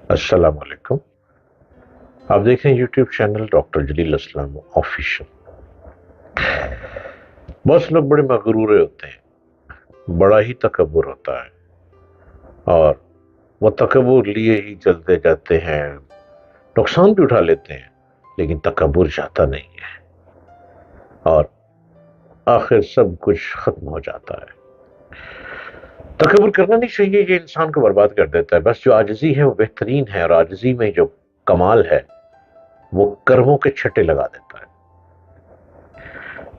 السلام علیکم. آپ دیکھ رہے ہیں یوٹیوب چینل ڈاکٹر جلیل اسلام آفیشل. بہت لوگ بڑے مغرورے ہوتے ہیں، بڑا ہی تکبر ہوتا ہے، اور وہ تکبر لیے ہی چلتے جاتے ہیں، نقصان بھی اٹھا لیتے ہیں، لیکن تکبر جاتا نہیں ہے، اور آخر سب کچھ ختم ہو جاتا ہے. تکبر کرنا نہیں چاہیے، یہ انسان کو برباد کر دیتا ہے. بس جو عاجزی ہے وہ بہترین ہے، اور عاجزی میں جو کمال ہے وہ کرموں کے چھٹے لگا دیتا ہے.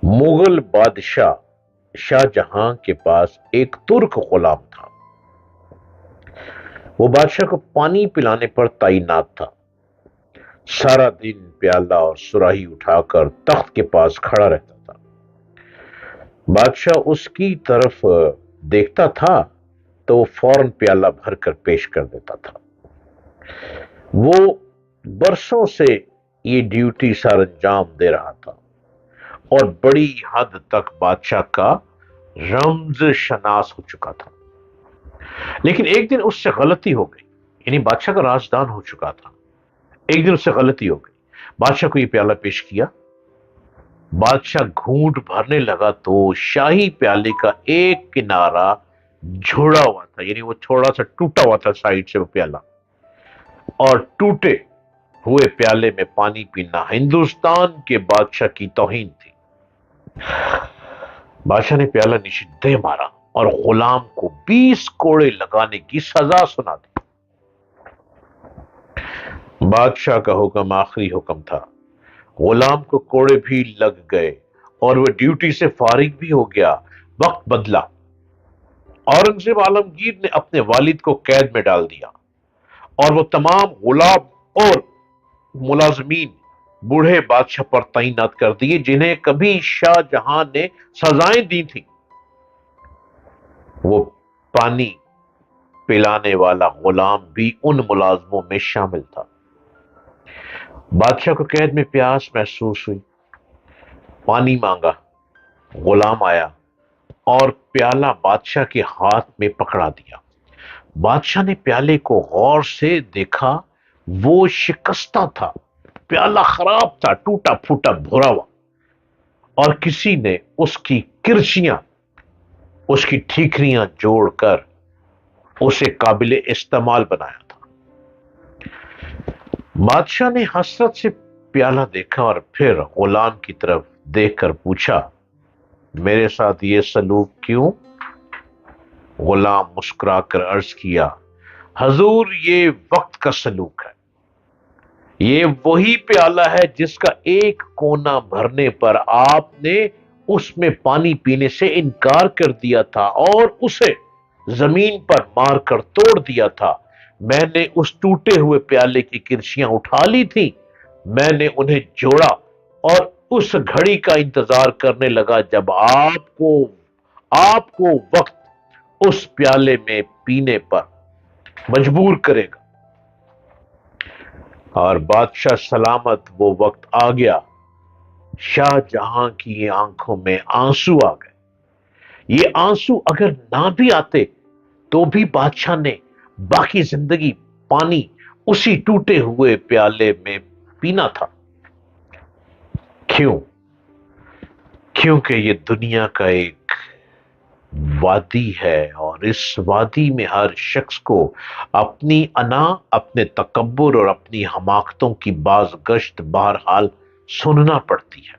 مغل بادشاہ شاہ جہاں کے پاس ایک ترک غلام تھا. وہ بادشاہ کو پانی پلانے پر تعینات تھا. سارا دن پیالہ اور سراہی اٹھا کر تخت کے پاس کھڑا رہتا تھا. بادشاہ اس کی طرف دیکھتا تھا تو وہ فوراً پیالہ بھر کر پیش کر دیتا تھا. وہ برسوں سے یہ ڈیوٹی سر انجام دے رہا تھا، اور بڑی حد تک بادشاہ کا رمز شناس ہو چکا تھا. لیکن ایک دن اس سے غلطی ہو گئی، یعنی بادشاہ کا رازدان ہو چکا تھا. ایک دن اس سے غلطی ہو گئی، بادشاہ کو یہ پیالہ پیش کیا. بادشاہ گھونٹ بھرنے لگا تو شاہی پیالے کا ایک کنارہ جھوڑا ہوا تھا، یعنی وہ تھوڑا سا ٹوٹا ہوا تھا سائڈ سے وہ پیالہ، اور ٹوٹے ہوئے پیالے میں پانی پینا ہندوستان کے بادشاہ کی توہین تھی. بادشاہ نے پیالہ نیچے دے مارا اور غلام کو 20 کوڑے لگانے کی سزا سنا دی. بادشاہ کا حکم آخری حکم تھا. غلام کو کوڑے بھی لگ گئے اور وہ ڈیوٹی سے فارغ بھی ہو گیا. وقت بدلا. اورنگزیب عالمگیر نے اپنے والد کو قید میں ڈال دیا، اور وہ تمام غلام اور ملازمین بوڑھے بادشاہ پر تعینات کر دیے جنہیں کبھی شاہ جہاں نے سزائیں دی تھیں. وہ پانی پلانے والا غلام بھی ان ملازموں میں شامل تھا. بادشاہ کو قید میں پیاس محسوس ہوئی. پانی مانگا. غلام آیا اور پیالہ بادشاہ کے ہاتھ میں پکڑا دیا. بادشاہ نے پیالے کو غور سے دیکھا. وہ شکستہ تھا، پیالہ خراب تھا، ٹوٹا پھوٹا بھرا ہوا، اور کسی نے اس کی کرچیاں، اس کی ٹھیکریاں جوڑ کر اسے قابل استعمال بنایا تھا. بادشاہ نے حسرت سے پیالہ دیکھا اور پھر غلام کی طرف دیکھ کر پوچھا، میرے ساتھ یہ سلوک کیوں؟ غلام مسکرا کر عرض کیا، حضور یہ وقت کا سلوک ہے. یہ وہی پیالہ ہے جس کا ایک کونا بھرنے پر آپ نے اس میں پانی پینے سے انکار کر دیا تھا اور اسے زمین پر مار کر توڑ دیا تھا. میں نے اس ٹوٹے ہوئے پیالے کی کرچیاں اٹھا لی تھی. میں نے انہیں جوڑا اور اس گھڑی کا انتظار کرنے لگا جب آپ کو وقت اس پیالے میں پینے پر مجبور کرے گا. اور بادشاہ سلامت وہ وقت آ گیا. شاہ جہاں کی آنکھوں میں آنسو آ گئے. یہ آنسو اگر نہ بھی آتے تو بھی بادشاہ نے باقی زندگی پانی اسی ٹوٹے ہوئے پیالے میں پینا تھا. کیوں؟ کیونکہ یہ دنیا کا ایک وادی ہے، اور اس وادی میں ہر شخص کو اپنی انا، اپنے تکبر اور اپنی حماقتوں کی باز گشت بہرحال سننا پڑتی ہے.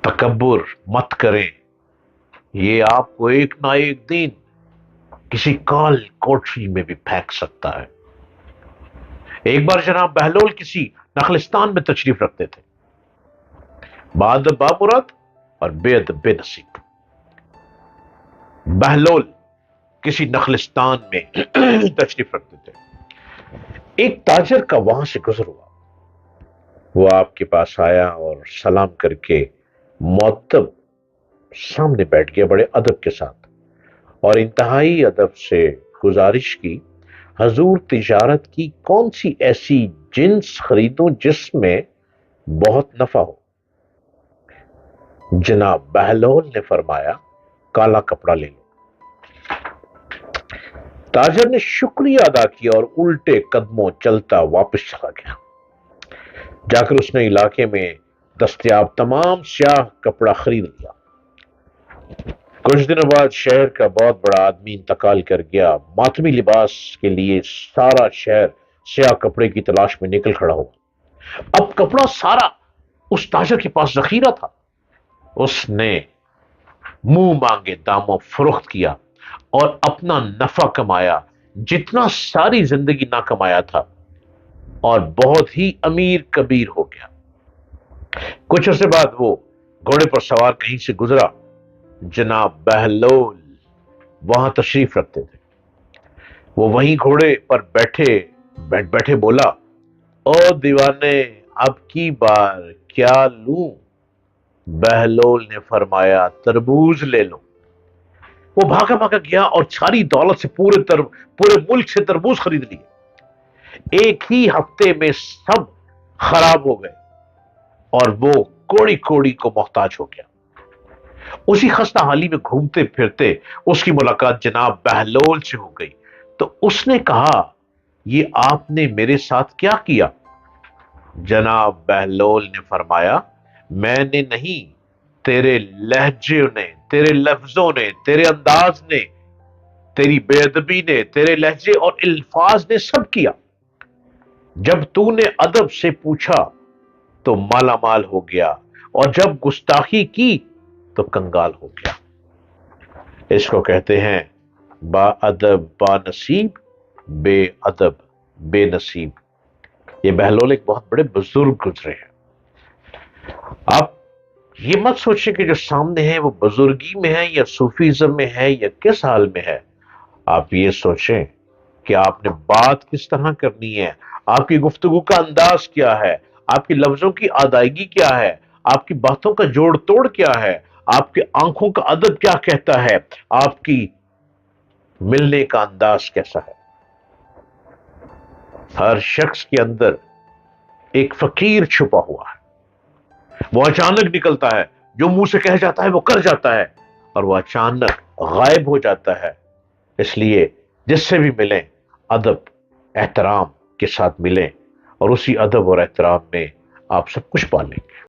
تکبر مت کریں، یہ آپ کو ایک نہ ایک دن کسی کال کوٹری میں بھی پھینک سکتا ہے. ایک بار جناب بہلول کسی نخلستان میں تشریف رکھتے تھے. بادب بامراد اور بے ادب بے نصیب. بہلول کسی نخلستان میں تشریف رکھتے تھے. ایک تاجر کا وہاں سے گزر ہوا. وہ آپ کے پاس آیا اور سلام کر کے مؤدب سامنے بیٹھ گیا بڑے ادب کے ساتھ، اور انتہائی ادب سے گزارش کی، حضور تجارت کی کون سی ایسی جنس خریدوں جس میں بہت نفع ہو؟ جناب بہلول نے فرمایا، کالا کپڑا لے لو. تاجر نے شکریہ ادا کیا اور الٹے قدموں چلتا واپس چلا گیا۔ جا کر اس نے علاقے میں دستیاب تمام سیاہ کپڑا خرید لیا۔ کچھ دنوں بعد شہر کا بہت بڑا آدمی انتقال کر گیا۔ ماتمی لباس کے لیے سارا شہر سیاہ کپڑے کی تلاش میں نکل کھڑا ہوا۔ اب کپڑا سارا اس تاجر کے پاس ذخیرہ تھا۔ اس نے منہ مانگے داموں فروخت کیا اور اپنا نفع کمایا جتنا ساری زندگی نہ کمایا تھا، اور بہت ہی امیر کبیر ہو گیا۔ کچھ عرصے بعد وہ گھوڑے پر سوار کہیں سے گزرا۔ جناب بہلول وہاں تشریف رکھتے تھے۔ وہ وہیں گھوڑے پر بیٹھے بولا، او دیوانے، اب کی بار کیا لوں؟ بہلول نے فرمایا، تربوز لے لو۔ وہ بھاگا گیا اور ساری دولت سے پورے ملک سے تربوز خرید لیے۔ ایک ہی ہفتے میں سب خراب ہو گئے اور وہ کوڑی کوڑی کو محتاج ہو گیا۔ اسی خستہ حالی میں گھومتے پھرتے اس کی ملاقات جناب بہلول سے ہو گئی، تو اس نے کہا، یہ آپ نے میرے ساتھ کیا کیا؟ جناب بہلول نے فرمایا، میں نے نہیں، تیرے لہجے نے، تیرے لفظوں نے، تیرے انداز نے، تیری بے ادبی نے، تیرے لہجے اور الفاظ نے سب کیا۔ جب تو نے ادب سے پوچھا تو مالا مال ہو گیا، اور جب گستاخی کی تو کنگال ہو گیا۔ اس کو کہتے ہیں با ادب با نصیب، بے ادب بے نصیب۔ یہ بہلول ایک بہت بڑے بزرگ گزرے ہیں۔ آپ یہ مت سوچیں کہ جو سامنے ہے وہ بزرگی میں ہے یا صوفیزم میں ہے یا کس حال میں ہے۔ آپ یہ سوچیں کہ آپ نے بات کس طرح کرنی ہے، آپ کی گفتگو کا انداز کیا ہے، آپ کے لفظوں کی ادائیگی کیا ہے، آپ کی باتوں کا جوڑ توڑ کیا ہے، آپ کے آنکھوں کا ادب کیا کہتا ہے، آپ کی ملنے کا انداز کیسا ہے۔ ہر شخص کے اندر ایک فقیر چھپا ہوا ہے، وہ اچانک نکلتا ہے، جو منہ سے کہہ جاتا ہے وہ کر جاتا ہے، اور وہ اچانک غائب ہو جاتا ہے۔ اس لیے جس سے بھی ملیں ادب احترام کے ساتھ ملیں، اور اسی ادب اور احترام میں آپ سب کچھ پالیں گے۔